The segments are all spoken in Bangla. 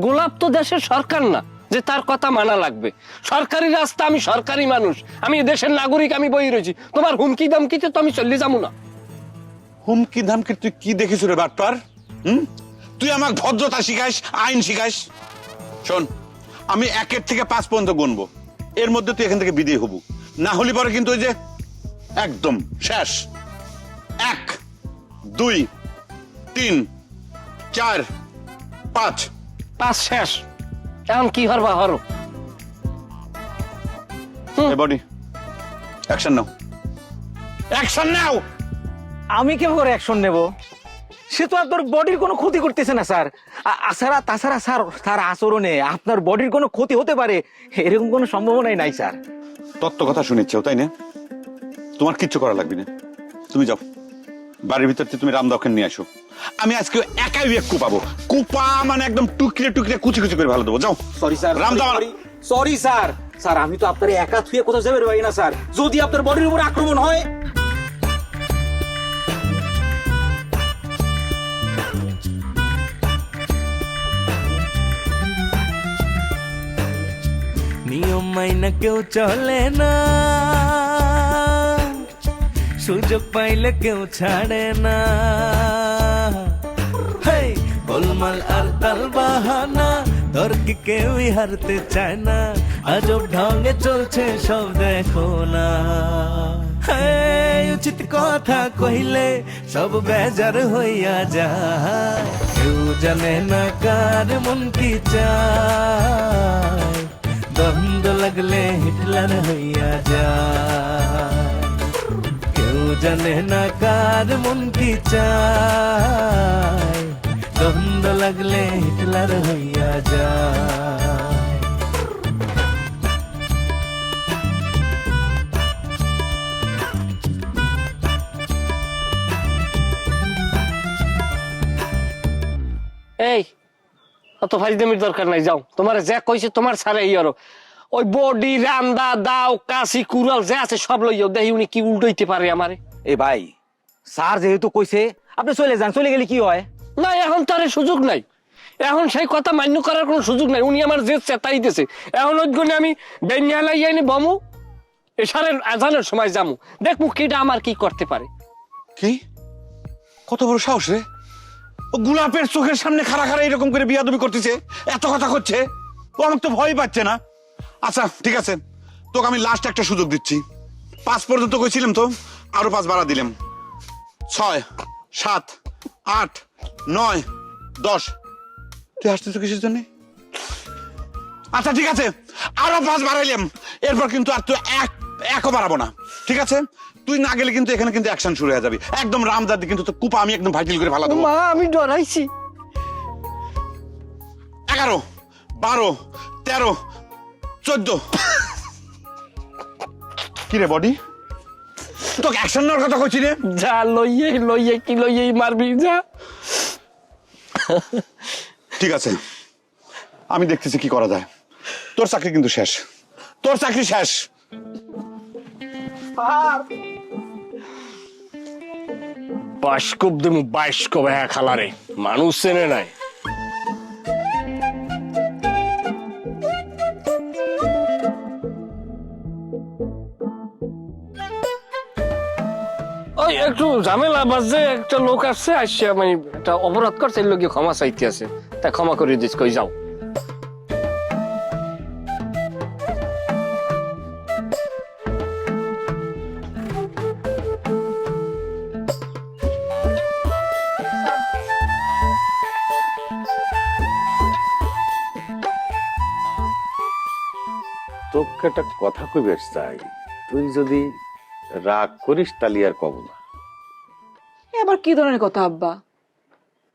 গোলাপ তো দেশের সরকার না যে তার কথা মানা লাগবে। সরকারি রাস্তা, আমি সরকারি মানুষ, আমি দেশের নাগরিক, আমি বই রয়েছি। তোমার হুমকি দামকিতে তো আমি চলে যাবো না। হুমকি ধামকি তুই কি দেখিস রে বাটপার? তুই আমাকে ভদ্রতা শিখাইস, আইন শিখাইস? শোন, আমি 1 থেকে 5 পর্যন্ত গুনবো, এর মধ্যে তুই এখান থেকে বিদায় হবু। না হলে পরে কিন্তু ওই যে একদম শেষ। 1 2 3 4 5। 5 শেষ। এখন কি হরবা হরো। বডি অ্যাকশন নাও, অ্যাকশন নাও। আমি কেমন করে অ্যাকশন নেব? সে তো আপনার বডির কোনো ক্ষতি করতেছে না স্যার। তাছাড়া স্যার, তার আচরণে আপনার বডির কোনো ক্ষতি হতে পারে এরকম কোনো সম্ভাবনাই নাই স্যার। তত্ত্ব কথা শুনেছো তাই না? তোমার কিচ্ছু করা লাগবে না, তুমি যাও বাড়ির ভিতর থেকে, তুমি রামদাওকে নিয়ে আসো। আমি আজকে একাই এক কুপাবো, কুপা মানে একদম টুকরে টুকরে কুচি কুচি করে ভালো দেবো। যাও। সরি স্যার, রামদাও। Sorry sir. স্যার আমি তো আপনার একা থুয়ে কোথাও যাবে পারি না স্যার, যদি আপনার বডির উপর আক্রমণ হয়। নিয়ম মাইনা কেউ চলে না, সুযোগ পাইলে কেউ ছাড়ে না। হেই, গোলমাল আর তাল বাহানা, তর্কে কেউই হারতে চায় না। আজব ঢঙ্গে চলছে সব দেখো না। হেই, উচিত কথা কহিলে সব বেজার হইয়া যায়। কেউ জানে না কার মন কি চায়, দ্বন্দ্ব লাগলে হিটলার হইয়া যায়। কেউ জানে না কার মন কি চায়, দ্বন্দ্ব লাগলে হিটলার হইয়া যায়। এই অত ফাইজদামির দরকার নাই, যাও। তোমার যা কইছে তোমার ছাড়া আরো ওই বডি, রান্দা, দাও, কাশি, কুড়াল যা আছে সব লইও, দেখি উনি কি উল্টাইতে পারে আমারে। এই ভাই, স্যার যেহেতু কইছে আপনি চলে যান, চলে গেলে কি হয়? না, এখন তার সুযোগ নাই, এখন সেই কথা মান্য করার কোনো সুযোগ নাই। উনি আমার যে চেতাইতেছে, এখন ওই গুণে আমি বেনিয়ালাইয়ানি বমু, এসারের আজানের সময় যামু, দেখবো কিটা আমার কি করতে পারে। কি কত বড় সাহস রে! ও গোলাপের চোখের সামনে খাড়া খাড়া এরকম করে বিয়াদবি করতেছে, এত কথা করছে, ও আমাকে তো ভয় পাচ্ছে না। আচ্ছা ঠিক আছে, তোকে আমি লাস্ট একটা সুযোগ দিচ্ছি। 5 পর্যন্ত কইছিলাম তো, আরো 5 বাড়া দিলাম। 6 7 8 9 10। তুই হাসতেছ কিসের জন্য? আচ্ছা ঠিক আছে, আরো 5 বাড়াইলাম, এরপর কিন্তু আর তুই একও বাড়াবো না, ঠিক আছে? তুই না গেলে কিন্তু এখানে কিন্তু অ্যাকশন শুরু হয়ে যাবে একদম রামদাদি, কিন্তু তো কুপা আমি একদম ভাইটাল করে ফালা দেবো। মা, আমি ডরাইছি। 11 12 13 14। কি রে বডি, তোকে অ্যাকশন নেওয়ার কথা কইছি রে। যা লইয়ে লইয়ে কি লইয়ে মারবি, যা। ঠিক আছে, আমি দেখতেছি কি করা যায়। তোর চাকরি কিন্তু শেষ, তোর চাকরি শেষ। বাস্কব দেমু, বাস্কব। হ্যাঁ খালারে, মানুষ চেনে নাই। ওই একটু ঝামেলা বাজে, একটা লোক আসছে, আসছে মানে একটা অপরাধ করছে, এই লোকে ক্ষমা চাইতে আছে, তা ক্ষমা করে দিস, কই যাও। তোকে একটা কথা কইবে চাই, তুই যদি রাগ করিস তাহলে আর কব না। এবার কি ধরনের কথা আব্বা?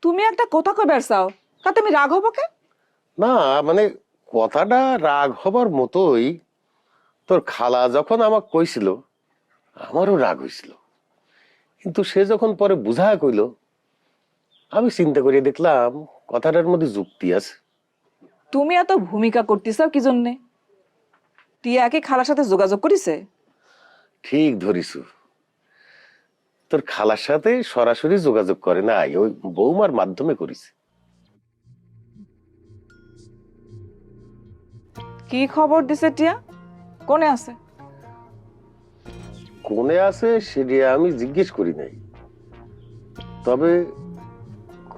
তুমি একটা কথা কই বেরসাও, তাতে আমি রাগ হবো কে? না মানে কথাটা রাগ হবার মতোই। তোর খালা যখন আমাকে কইছিল আমারও রাগ হয়েছিল, কিন্তু সে যখন পরে বুঝায় কইল, আমি চিন্তা করে দেখলাম কথাটার মধ্যে যুক্তি আছে। তুমি এত ভূমিকা করতেছ কি জন্যে? টিয়া কি খালার সাথে যোগাযোগ করিছে? ঠিক ধরিস, তোর খালার সাথে সরাসরি যোগাযোগ করে নাই, ওই বৌমার মাধ্যমে করিস। কি খবর দিছে টিয়া? কোনে আছে? কোনে আছে সেটা আমি জিজ্ঞেস করি নাই, তবে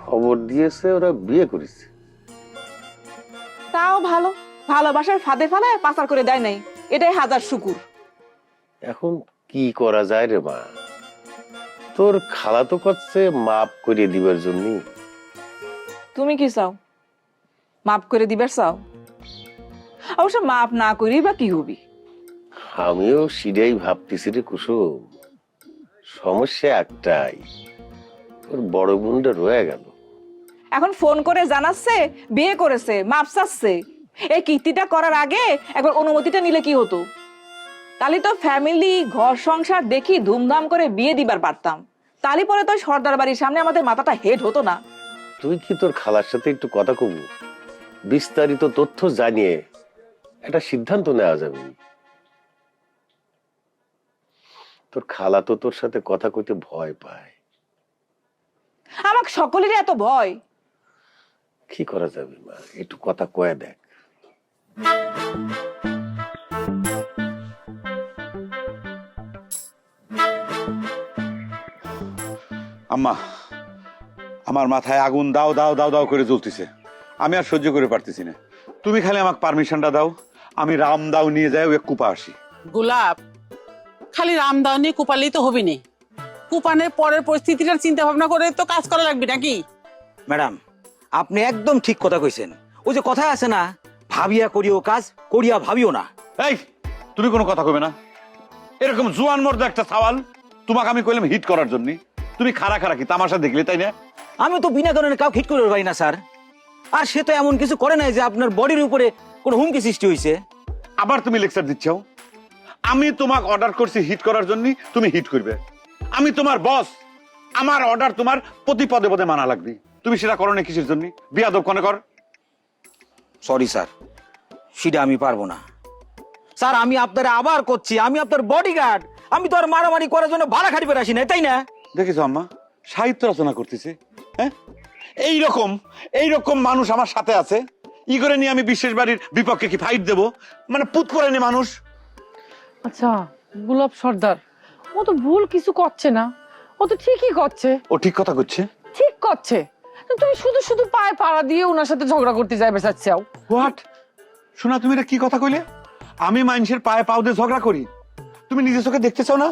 খবর দিয়েছে ওরা বিয়ে করেছে। তাও ভালো, ভালোবাসার ফাঁদে ফেলায় পাচার করে দেয় নাই, এটাই হাজার শুকুর। এখন কি করা যায় রে মা, তোর খালা তো করছে মাপ করিয়ে দিবার জন্য। তুমি কি চাও? মাপ করে দিবার চাও? অবশ্য মাপ না করি বা কি হবি? আমিও সেটাই ভাবতেছি রে কুসুম, সমস্যা একটাই, তোর বড় বোনটা রয়ে গেল। এখন ফোন করে জানাচ্ছে বিয়ে করেছে, মাপ চাচ্ছে। এই কীর্তিটা করার আগে একবার অনুমতিটা নিলে কি হতো? তাহলে তো ফ্যামিলি ঘর সংসার দেখি ধুমধাম করে বিয়ে দিবার পারতাম। তালি পরে তো সর্দার বাড়ির সামনে আমাদের মাথাটা হেড হতো না। তুই কি তোর খালার সাথে একটু কথা কব, বিস্তারিত তথ্য জানিয়ে একটা সিদ্ধান্ত নেওয়া যাবে। তোর খালা তো তোর সাথে কথা কইতে ভয় পায়। আমাকে সকলেরই এত ভয়। কি করা যাবে মা, একটু কথা কয়ে দেখ। আম্মা, আমার মাথায় আগুন দাও দাও দাও দাও করে জ্বলতেছে, আমি আর সহ্য করে পারতেছি না। তুমি খালি আমাকে পারমিশনটা দাও, আমি রামদাও নিয়ে যাই ওই কুপা আসি। গোলাপ, খালি রামদাও নিয়ে কুপালেই তো হবি না, কুপানের পরের পরিস্থিতিটার চিন্তা ভাবনা করে তো কাজ করা লাগবে নাকি? ম্যাডাম, আপনি একদম ঠিক কথা কইছেন। ওই যে কথা আছে না, ভাবিয়া করিও কাজ, করিয়া ভাবিও না। এই, তুমি কোনো কথা কবে না। এরকম জোয়ান মর্দা একটা সওয়াল তোমাকে আমি কইলাম হিট করার জন্য, তুমি খাড়া খাড়া কি তামাশা দেখলে, তাই না? আমি তো বিনা কারণে কাউ হিট করে পারি না স্যার। আর সে তো এমন কিছু করে নাই যে আপনার বডির উপরে কোনো হুমকি সৃষ্টি হয়েছে। আবার তুমি লেকচার দিচ্ছ। আমি তোমাকে অর্ডার করছি হিট করার জন্য, তুমি হিট করবে। আমি তোমার বস, আমার অর্ডার তোমার প্রতি পদে পদে মানা লাগবে। তুমি সেটা করো না কিসের জন্য? বিয়াদব কোনে কর। সরি স্যার, সেটা আমি পারবো না স্যার। আমি আপনার আবার করছি, আমি আপনার বডিগার্ড। আমি তো আর মারামারি করার জন্য ভাড়া খাটি পেরে আসি না, তাই না? দেখেছো আম্মা, সাহিত্য রচনা করতেছে। হ্যাঁ, এইরকম মানুষ আমার সাথে আছে। ই করে নিয়ে আমি বিশেষ বাড়ির বিপক্ষে কি ফাইট দেবো? মানে পুত করে নি মানুষ। আচ্ছা গোলাপ সর্দার, ও তো ভুল কিছু করছে না, ও তো ঠিকই করছে। ও ঠিক কথা করছে। ঠিক করছে, তুমি শুধু শুধু পায়ে পাড়া দিয়ে ওনার সাথে ঝগড়া করতে যাবে চাচ্ছাও। হোয়াট? শোনা, তুমি এটা কি কথা কইলে? আমি মানুষের পায়ে পাও দিয়ে ঝগড়া করি? তুমি নিজের চোখে দেখতে চাও না?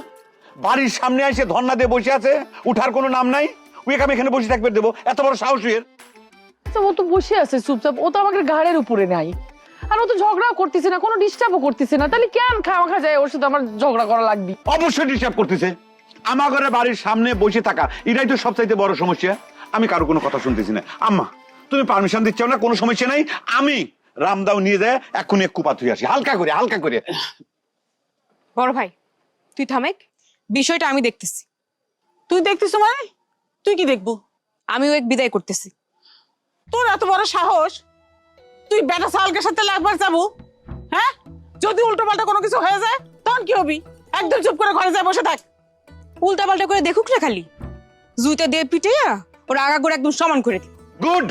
বাড়ির সামনে এসে ধর্ণা দিয়ে বসে আছে, উঠার কোনো নাম নাই। ওকে আমি এখানে বসে থাকবে দেবো? এত বড় সাহস এর? আচ্ছা, ও তো বসে আছে চুপচাপ, ও তো আমাকে ঘাড়ের উপরে নাই। আর ও তো ঝগড়াও করতেছে না, কোনো ডিস্টার্বও করতেছে না, তাহলে কেন খাওয়া যায় ওর সাথে আমার ঝগড়া করা লাগবে? অবশ্যই ডিস্টার্ব করতেছে। আমার ঘরে বাড়ির সামনে বসে থাকা এটাই তো সবচাইতে বড় সমস্যা। আমি কারো কোনো কথা শুনতেছি না। আম্মা, তুমি পারমিশন দিচ্ছ না, কোনো সমস্যা নাই। আমি রামদাও নিয়ে যায় এক্ষুনি এক কুপা ধুয়ে আসি, হালকা করে হালকা করে। বড় ভাই তুই থামেক, বিষয়টা আমি দেখতেছি। তুই দেখতিস মানে? তুই কি দেখবো? আমিও এক বিদায় করতেছি। তোর এত বড় সাহস, তুই বেটা সালকের সাথে লাগবার যাবো? হ্যাঁ, যদি উল্টো পাল্টা কোনো কিছু হয়ে যায় তখন কি হবি? একদম চুপ করে ঘরে যায় বসে থাক। উল্টা পাল্টা করে দেখুক না, খালি জুইটা দিয়ে পিটাইয়া ওর আগাগোড়া একদম সমান করে দি। Good,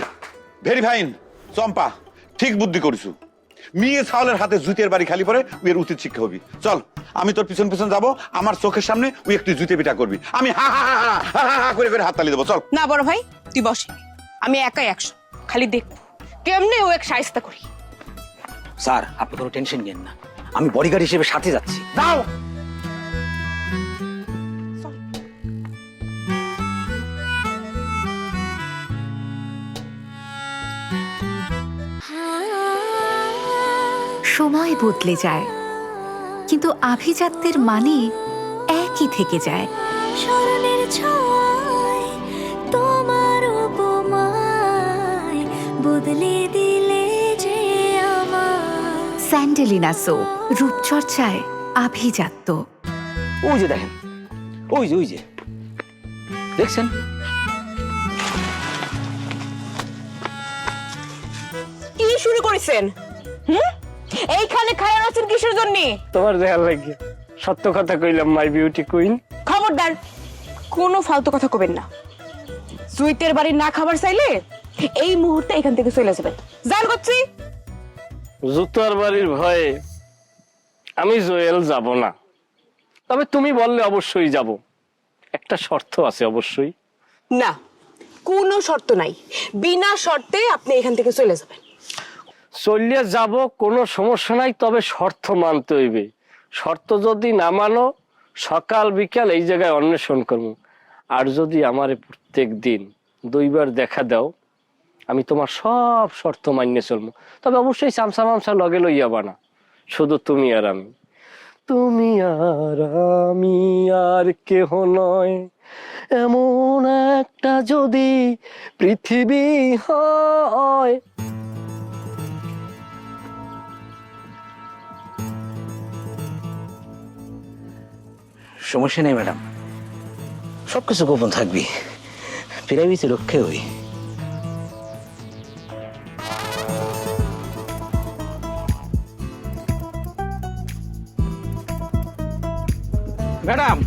very fine. চম্পা, ঠিক বুদ্ধি করিসু। মেয়ে ছাওয়ালের হাতে জুতের বাড়ি খালি পরে উয়ের উচিত শিক্ষা হবি। চল, আমি তোর পিছন পিছন যাবো, আমার চোখের সামনে উই একটু জুতে পিটা করবি, আমি হা হা হা হা হা হা হা করে করে হাততালি দেবো। চল। না বড় ভাই, তুই বস, আমি একাই একশো, খালি দেখবো কেমনে ও এক শায়েস্তা করি। স্যার, আপনি কোনো টেনশন নেন না, আমি বডিগার্ড হিসেবে সাথে যাচ্ছি। যাও। সময় বদলে যায়, কিন্তু আভিজাত্যের মানে একই থেকে যায়। স্মরণের ছোঁয়ায় তোমার উপমায় বদলে দিলে যে আমার। স্যান্ডেলিনা সো, রূপচর্চায় আভিজাত্য। ওই যে দেখেন, ওই যে দেখছেন? কি শুরু করেছেন? এইখানে খায়ার আছেন কিসের জন্য? তোমার দেখার লাগে সত্য কথা কইলাম, মাই বিউটি কুইন। খবরদার, কোনো ফালতু কথা কবেন না। সুইটের বাড়ি না খাবার চাইলে এই মুহূর্তে এখান থেকে চলে যাবেন। জান করছি। জুতার বাড়ির ভয়ে আমি জয়েল যাব না, তবে তুমি বললে অবশ্যই যাব। একটা শর্ত আছে অবশ্যই। না, কোনো শর্ত নাই, বিনা শর্তে আপনি এখান থেকে চলে যাবেন। চলিয়ে যাব, কোনো সমস্যা নাই, তবে শর্ত মানতে হইবে। শর্ত যদি না মানো, সকাল বিকাল এই জায়গায় অন্বেষণ করবো। আর যদি আমারে প্রত্যেক দিন 2 বার দেখা দাও, আমি তোমার সব শর্ত মান্য চলবো। তবে অবশ্যই চামচা মামচা লগে লইয়া বানা, শুধু তুমি আর আমি। তুমি আর আমি আর কেহ নয়, এমন একটা যদি পৃথিবী হয়। সমস্যা নেই ম্যাডাম, সবকিছু গোপন থাকবি, প্রাইভেসি রক্ষে হই। ম্যাডাম,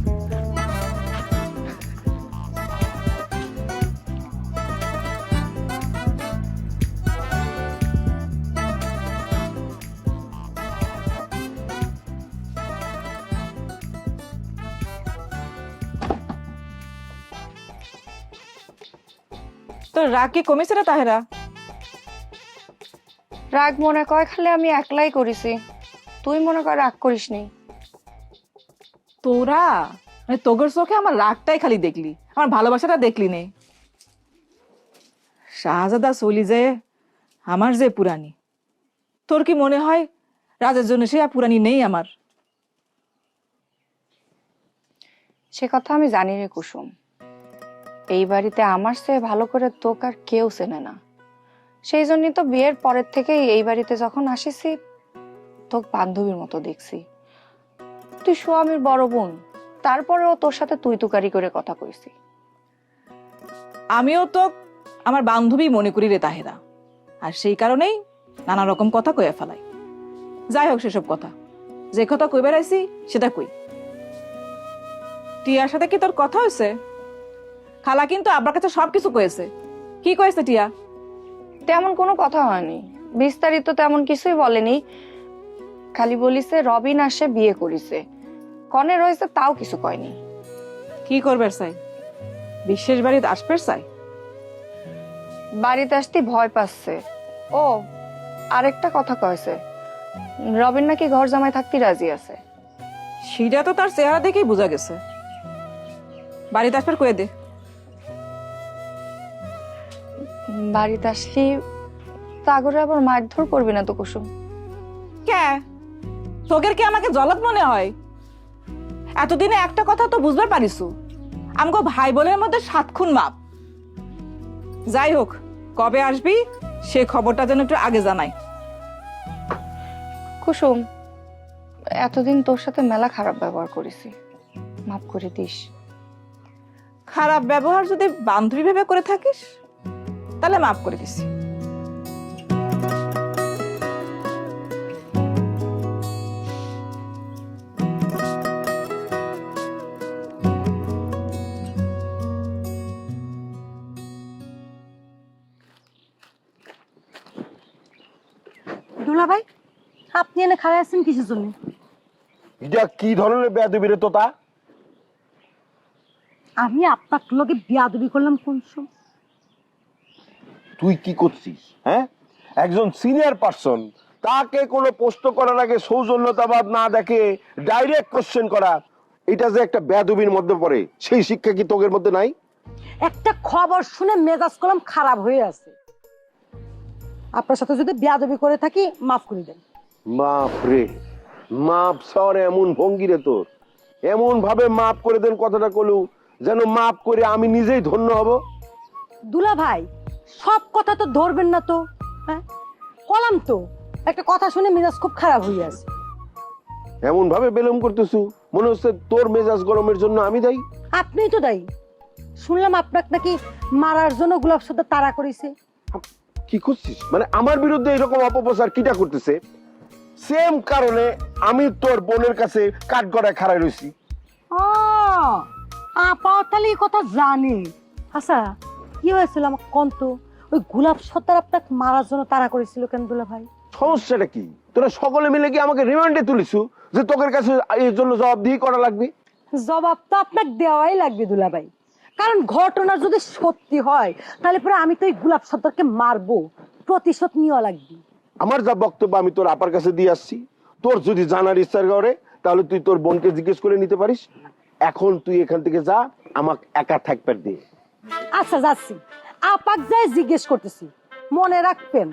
তোর রাগ কি কমেছে রে তাহেরা? রাগ মনে কর খালি আমি একলাই করিছি, তুই মনে কর রাগ করিস নি। তোরা মানে তোগের চোখে আমার রাগটাই খালি দেখলি, আমার ভালোবাসাটা দেখলি নে। শাহজাদা চলি যে আমার যে পুরানি, তোর কি মনে হয় রাজের জন্য সে আর পুরানি নেই আমার? সে কথা আমি জানি রে কুসুম, এই বাড়িতে আমার চেয়ে ভালো করে তোকে আর কেউ চেনে না। সেই জন্যই তো বিয়ের পরের থেকেই এই বাড়িতে যখন আসিছি তোকে বান্ধবীর মতো দেখছি। তুই স্বামীর বড় বোন, তারপরেও তোর সাথে তুই তুকারি করে কথা কইছি। আমিও তো আমার বান্ধবী মনে করি রে তাহেরা, আর সেই কারণেই নানা রকম কথা কয়ে ফেলাই। যাই হোক সেসব কথা, যে কথা কই বেড়াইছি সেটা কই। টিয়ার সাথে কি তোর কথা হয়েছে? খালা কিন্তু আব্বার কাছে সবকিছু কয়েছে। কি কয়েছে টিয়া? তেমন কোনো কথা হয়নি, বিস্তারিত তেমন কিছুই বলেনি। খালি বলিছে রবিন আসে বিয়ে করিছে, কনে রয়েছে তাও কিছু কয়নি। কি করবে চাই? বিশেষ বাড়িতে আসবে চাই? বাড়িতে আসতে ভয় পাচ্ছে। ও আরেকটা কথা কয়েছে, রবিন নাকি ঘর জামাই থাকতে রাজি আছে। সেটা তো তার চেহারা দেখেই বোঝা গেছে। বাড়িতে আসবে কয়ে দে। বাড়িতে আসলি তাগরে আবার মারধর করবি না তো কুসুম? কে তোগের কি আমাকে জলত মনে হয়? এতদিনে একটা কথা তো বুঝবার পারিসু, আমগো ভাই বোনের মধ্যে 7 খুন মাপ। যাই হোক, কবে আসবি সে খবরটা যেন একটু আগে জানাই। কুসুম, এতদিন তোর সাথে মেলা খারাপ ব্যবহার করেছি, মাফ করে দিস। খারাপ ব্যবহার যদি বান্ধবী ভেবে করে থাকিস তাহলে মাফ করে দিছি। দুলা ভাই, আপনি এনে খাড়া আছেন কিসের জন্য? এটা কি ধরনের বেয়াদবি রে তোতা? আমি আপনার লগে বিয়াদবি করলাম কোন সময়? তুই কি করছিস? হ্যাঁ, একজন সিনিয়র পারসন, তাকে কোনো প্রশ্ন করার আগে সৌজন্যতাবাদ না দেখে ডাইরেক্ট কোশ্চেন করা, এটা যে একটা বেয়াদবির মধ্যে পড়ে, সেই শিক্ষা কি তোদের মধ্যে নাই? একটা খবর শুনে মেজাজ কলম খারাপ হয়ে আছে। আপনার সাথে যদি বিয়াদবি করে থাকি মাফ করে দেন। মাপ রে, মাপ সর এমন ভঙ্গি রে তোর, এমন ভাবে মাপ করে দেন কথাটা কলু যেন মাপ করে আমি নিজেই ধন্য হব। দুলা ভাই, সব কথা তো ধরবেন না তো। হ্যাঁ, কলাম তো একটা কথা শুনে মেজাজ খুব খারাপ হয়ে আছে। এমন ভাবে বেলম করতেছু মনে হচ্ছে তোর মেজাজ গরমের জন্য আমি দায়ী। আপনিই তো দায়ী। শুনলাম আপনাকে নাকি মারার জন্য গোলাপ সাদা তাড়া করেছে। কি করছিস? মানে আমার বিরুদ্ধে এরকম অপপ্রচার কিটা করতেছে? সেম কারণে আমি তোর বোনের কাছে কাঠগড়ায় খাড়াই রয়েছি। আপা তাহলে এই কথা জানে। আচ্ছা, কি হয়েছিল আমাকে কন্ত? ওই গোলাপ সত্তার আপনাকে মারার জন্য তাড়া করেছিল কেন দুলা ভাই? সমস্যাটা কি? তোরা সকলে মিলে কি আমাকে রিমান্ডে তুলিস যে তোদের কাছে এর জন্য জবাবদিহি করা লাগবে? জবাব তো আপনাকে দেওয়াই লাগবে দুলাভাই, কারণ ঘটনা যদি সত্যি হয় তাহলে পরে আমি তো এই গোলাপ সর্দারকে মারবো, প্রতিশোধ নেওয়া লাগবে। আমার যা বক্তব্য আমি তোর আপার কাছে দিয়ে আসছি, তোর যদি জানার ইচ্ছা করে তাহলে তুই তোর বোনকে জিজ্ঞেস করে নিতে পারিস। এখন তুই এখান থেকে যা, আমাকে একা থাকবার দে। আচ্ছা যাচ্ছি, আপাক যাই জিজ্ঞেস করতেছি। মনে রাখবেন,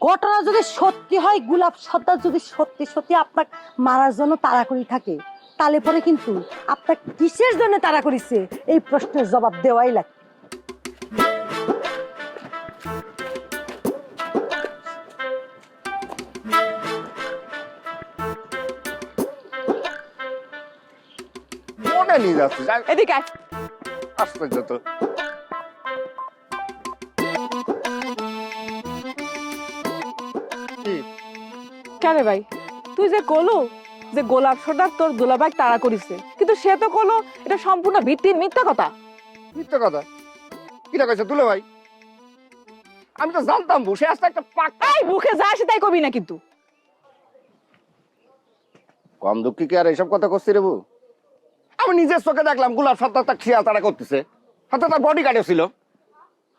ঘটনা যদি সত্যি হয়, গোলাপ সর্দার যদি সত্যি সত্যি আপনাকে মারার জন্য তাড়াকড়ি থাকে, তাহলে পরে কিন্তু আপনার কিসের জন্য তাড়া করিছে এই প্রশ্নের জবাব দেওয়াই লাগবে। মনে নিয়ে যাচ্ছিস এদিকে আয়। আশ্চর্য তো। কেন রে ভাই, তুই যে কলো যে গোলাপ সর্দার তোর দুলাভাই তাড়া করিছে, কিন্তু সে তো কলো এটা সম্পূর্ণ ভিত্তির মিথ্যা কথা। মিথ্যা কথা? কিটা কইছে তুলে ভাই? আমি তো জানতাম বসে আসতে একটা এই মুখে যা আসে তাই কবি না কিন্তু। কম দুঃখী কি আর এইসব কথা করছি রে বউ? আমি নিজের চোখে দেখলাম গোলাপ সর্দার তার খেয়াল তারা করতেছে, হাতে তার বডি গার্ডও ছিল,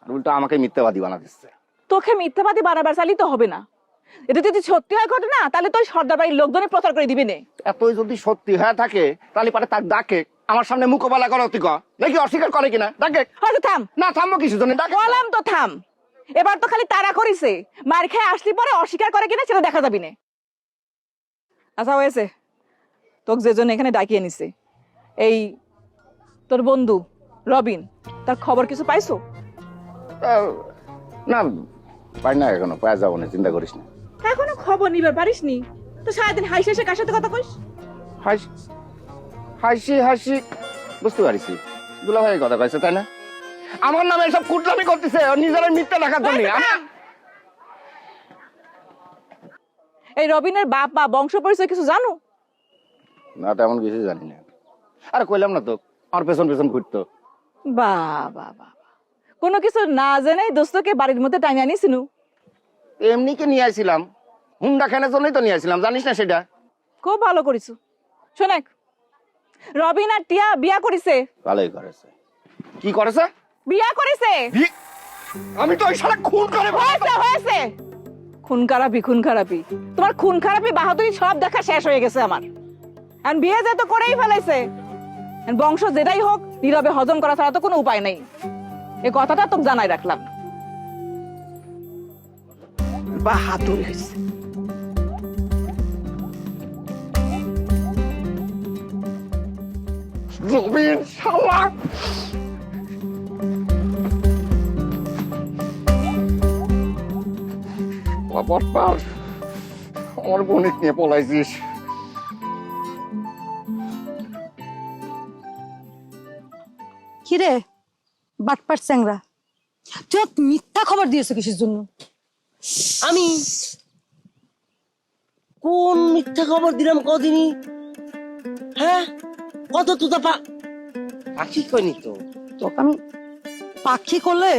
আর উল্টো আমাকে মিথ্যাবাদী বানা দিচ্ছে। তোকে মিথ্যাবাদী বানাবার চালি তো হবে না, এটা যদি সত্যি হয় ঘটনা তাহলে তো সর্দার বাড়ির লোকজনের প্রচার করে দিবি নে। এতই যদি সত্যি হয়ে থাকে তাহলে পারে তার ডাকে আমার সামনে মুখোপালা করো, তুই নাকি অস্বীকার করে কিনা ডাকে। হয়তো থাম না থামবো কিছু জন্য ডাকে। বললাম তো থাম, এবার তো খালি তাড়া করিছে, মার খেয়ে আসলি পরে অস্বীকার করে কিনা সেটা দেখা যাবি না। আচ্ছা হয়েছে, তোকে যে জন্য এখানে ডাকিয়ে নিছে, এই তোর বন্ধু রবিন, তার খবর কিছু পাইছো? না পাই না, এখনো পাওয়া যাবো না, চিন্তা করিস না। এখনো খবর নিবার পারিস নি তো? সারাদিন হাসি হাসি কার সাথে কথা কইস? হাসি হাসি বুঝতে পারিস, দুলা ভাই কথা কইছে তাই না? আমার নামে সব কুটলামি করতেছে নিজের মিথ্যা দেখার জন্য। এই রবিনের বাপ বা বংশ পরিচয় কিছু জানো? না তেমন কিছু জানি না। আরে কইলাম না তো, আমার পেছন পেছন ঘুরতো। বাবা বাবা, কোনো কিছু না জেনে দোস্তকে বাড়ির মধ্যে টাইনে আনিছিনু? এমনি কে নিয়ে আইছিলাম, হুন্ডা খানের জন্যই তো নিয়ে আইছিলাম, জানিস না সেটা? খুব ভালো করিছো। শোনেক, রবিন আর টিয়া বিয়া করিছে। ভালোই করেছে। কি করেছে? বিয়া করিছে। আমি তো ওই শালা খুন করে হয়েছে খুন খারাপি। তোমার খুন খারাপি বাহাদুরি সব দেখা শেষ হয়ে গেছে আমার। আর বিয়ে যে তো করেই ফেলাইছে, বংশ যেটাই হোক নীরবে হজম করা ছাড়া তো কোনো উপায় নেই। এই কথাটা তোকে জানাই রাখলাম। বাহাদুরি হয়েছে। রবিন শালা আমার বোনিক নিয়ে পলাইছিস। কিরে বাটপার চ্যাংরা, তুই মিথ্যা খবর দিয়েছো কিসের জন্য? আমি কোন মিথ্যা খবর দিলাম কদিনই? হ্যাঁ কত তুই পাখি কইনি তো। তোকে আমি পাখি করলে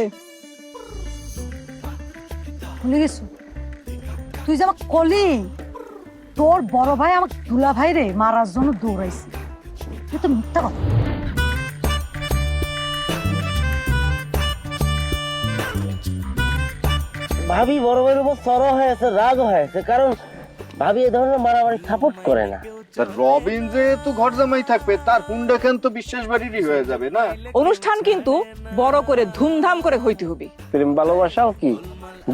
ভুলে গেছো? তুই যে আমাকে কলি তোর বড় ভাই আমাকে দুলা ভাই রে মারার জন্য দৌড়াইছে, তুই তো মিথ্যা কথা। ভাবি বড় ভাইয়ের উপর সরো হয়েছে, রাগ হয়েছে, কারণ ভাবি এই ধরনের মারামারি সাপোর্ট করে না। রবিন যেহেতু ঘর জামাই থাকবে, তার হুন্ডা খান তো বিশ্বাস বাড়িরই হয়ে যাবে না? অনুষ্ঠান কিন্তু বড় করে ধুমধাম করে হইতে হবে। প্রেম ভালোবাসাও কি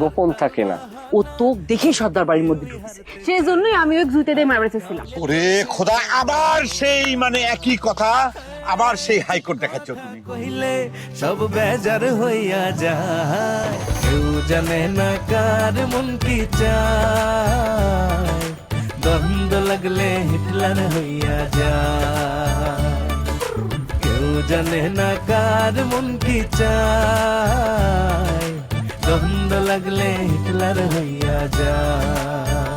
গোপন থাকে না? ও তো দেখে সর্দার বাড়ির মধ্যে ঢুকেছে, সেই জন্যই আমি ওই জুতে দিয়ে মারা বেঁচেছিলাম। ওরে খোদা, আবার সেই মানে একই কথা, আবার সেই হাইকোর্ট দেখাচ্ছ তুমি। কইলে সব বেজার হইয়া যায়, কেউ জানে না কার মন কি চায়, দ্বন্দ্ব লাগলে হিটলার হইয়া যায়, কেউ জানে না কার মন কি চায়, দ্বন্দ্ব লাগলে হিটলার হইয়া যায়।